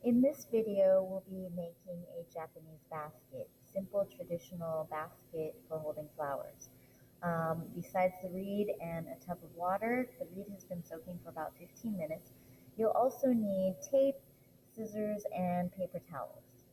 In this video, we'll be making a Japanese basket, simple traditional basket for holding flowers. Besides the reed and a tub of water, the reed has been soaking for about 15 minutes. You'll also need tape, scissors, and paper towels.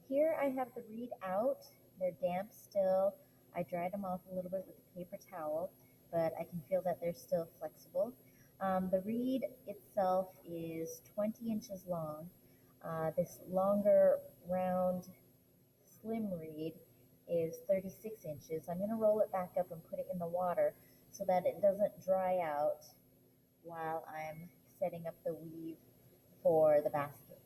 Here I have the reed out. They're damp still. I dried them off a little bit with a paper towel, but I can feel that they're still flexible. The reed itself is 20 inches long. This longer, round, slim reed is 36 inches. I'm going to roll it back up and put it in the water so that it doesn't dry out while I'm setting up the weave for the basket.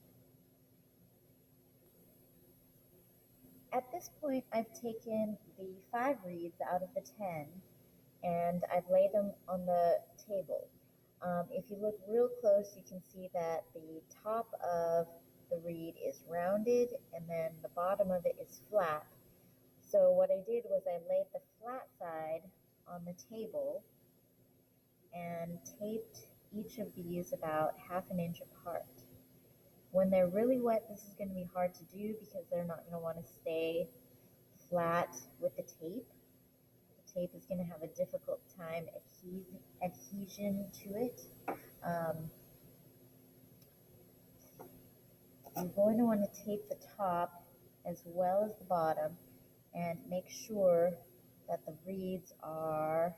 At this point, I've taken the 5 reeds out of the 10 and I've laid them on the table. If you look real close, you can see that the top of the reed is rounded and then the bottom of it is flat. So what I did was I laid the flat side on the table and taped each of these about half an inch apart. When they're really wet, this is going to be hard to do because they're not going to want to stay flat with the tape. The tape is going to have a difficult time adhesion to it. You're going to want to tape the top as well as the bottom and make sure that the reeds are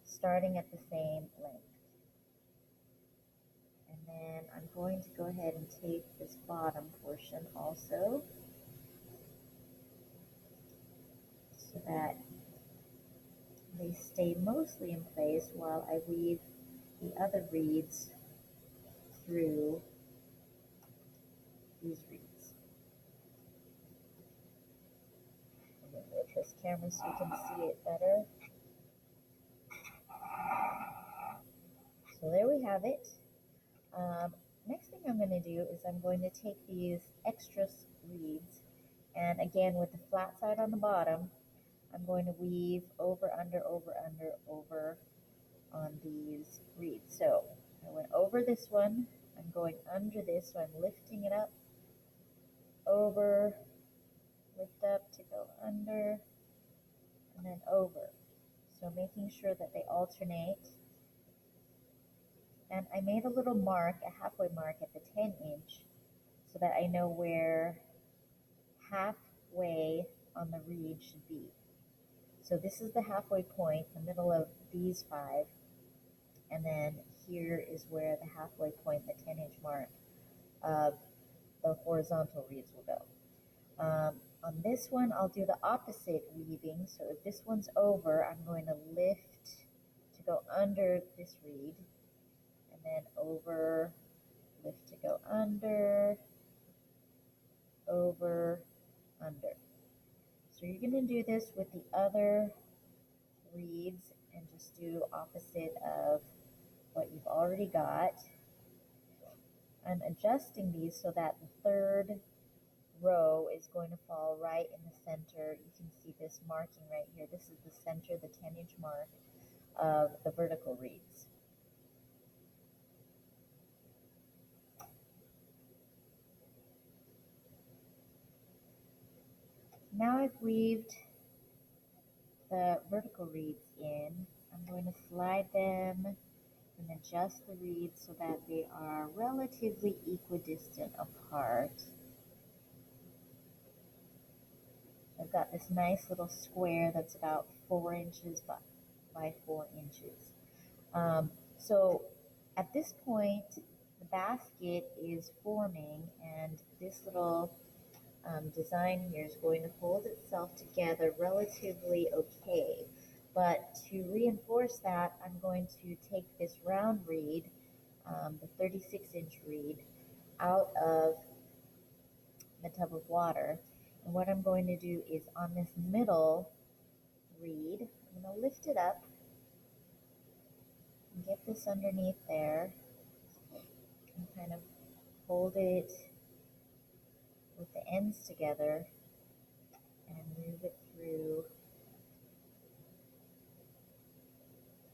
starting at the same length. And then I'm going to go ahead and tape this bottom portion also so that they stay mostly in place while I weave the other reeds through these reeds. I'm going to move this camera so you can see it better. So there we have it. Next thing I'm going to do is I'm going to take these extra reeds, and again with the flat side on the bottom, I'm going to weave over, under, over on these reeds. So I went over this one, I'm going under this, so I'm lifting it up, over, lift up to go under, and then over. So making sure that they alternate. And I made a little mark, a halfway mark at the 10 inch, so that I know where halfway on the reed should be. So this is the halfway point, the middle of these 5, and then here is where the halfway point, the 10-inch mark of the horizontal reeds will go. On this one, I'll do the opposite weaving. So if this one's over, I'm going to lift to go under this reed, and then over, lift to go under, over, under. So you're going to do this with the other reeds and just do opposite of what you've already got. I'm adjusting these so that the third row is going to fall right in the center. You can see this marking right here. This is the center, the 10-inch mark of the vertical reeds. Now I've weaved the vertical reeds in. I'm going to slide them and adjust the reeds so that they are relatively equidistant apart. I've got this nice little square that's about 4 inches by 4 inches. So at this point, the basket is forming, and this little design here is going to hold itself together relatively okay. But to reinforce that, I'm going to take this round reed, the 36-inch reed, out of the tub of water. And what I'm going to do is on this middle reed, I'm going to lift it up and get this underneath there and kind of hold it with the ends together and move it through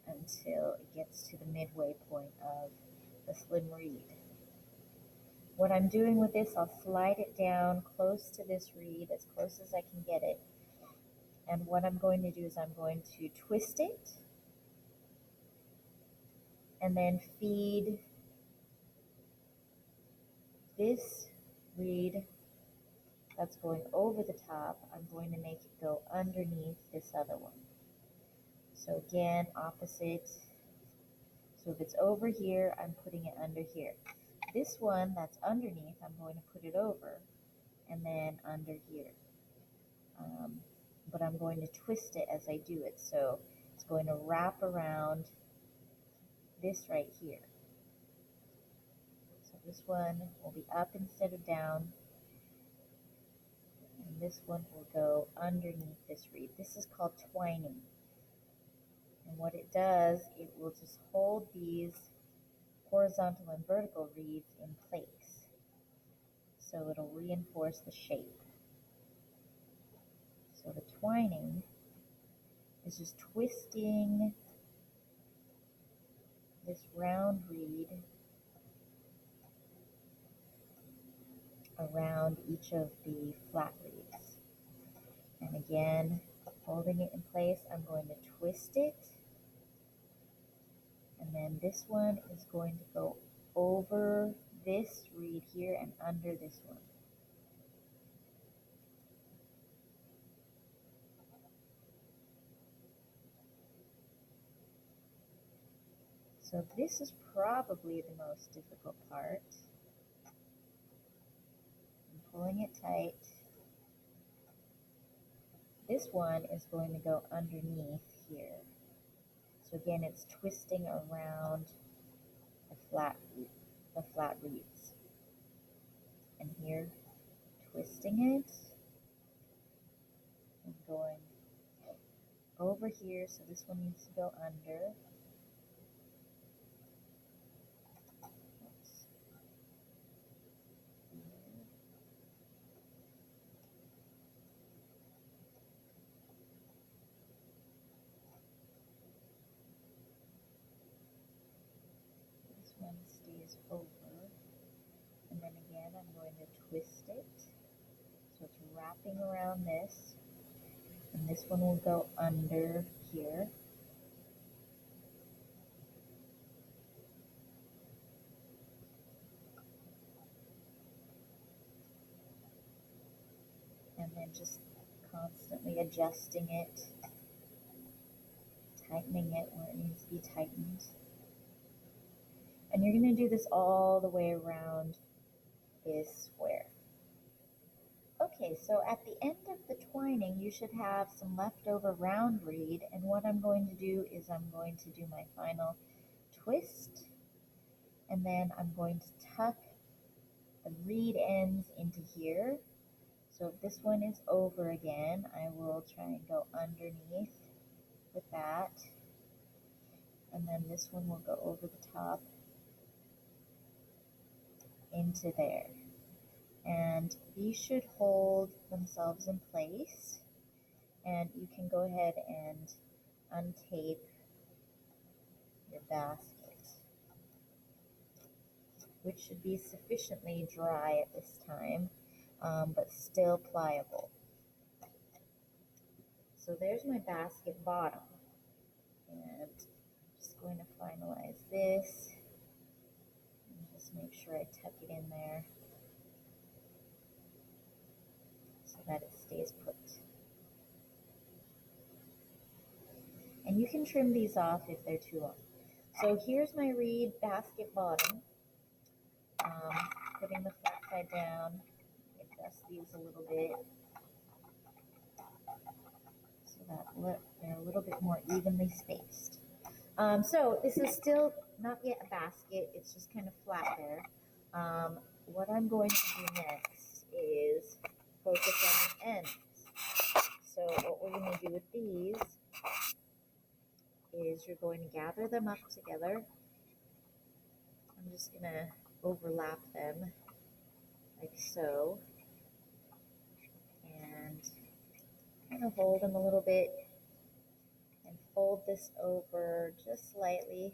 until it gets to the midway point of the slim reed. What I'm doing with this, I'll slide it down close to this reed, as close as I can get it. And what I'm going to do is I'm going to twist it and then feed this reed that's going over the top, I'm going to make it go underneath this other one. So again, opposite. So if it's over here, I'm putting it under here. This one that's underneath, I'm going to put it over and then under here. But I'm going to twist it as I do it. So it's going to wrap around this right here. So this one will be up instead of down. And this one will go underneath this reed. This is called twining. And what it does, it will just hold these horizontal and vertical reeds in place. So it'll reinforce the shape. So the twining is just twisting this round reed around each of the flat reeds. And again, holding it in place, I'm going to twist it. And then this one is going to go over this reed here and under this one. So this is probably the most difficult part. I'm pulling it tight. This one is going to go underneath here. So again, it's twisting around the flat reeds. And here, twisting it and going over here. So this one needs to go under. One stays over, and then again I'm going to twist it so it's wrapping around this, and this one will go under here. And then just constantly adjusting it, tightening it where it needs to be tightened. And you're going to do this all the way around this square. Okay, so at the end of the twining, you should have some leftover round reed, and what I'm going to do is I'm going to do my final twist, and then I'm going to tuck the reed ends into here. So if this one is over again, I will try and go underneath with that, and then this one will go over the top into there. And these should hold themselves in place, and you can go ahead and untape your basket, which should be sufficiently dry at this time, but still pliable. So there's my basket bottom, and I'm just going to finalize this and just make sure I tuck it in there so that it stays put. And you can trim these off if they're too long. So here's my reed basket bottom. Putting the flat side down, adjust these a little bit so that they're a little bit more evenly spaced. So this is still not yet a basket, it's just kind of flat there. What I'm going to do next is focus on the ends. So what we're going to do with these is you're going to gather them up together. I'm just going to overlap them like so, and kind of hold them a little bit and fold this over just slightly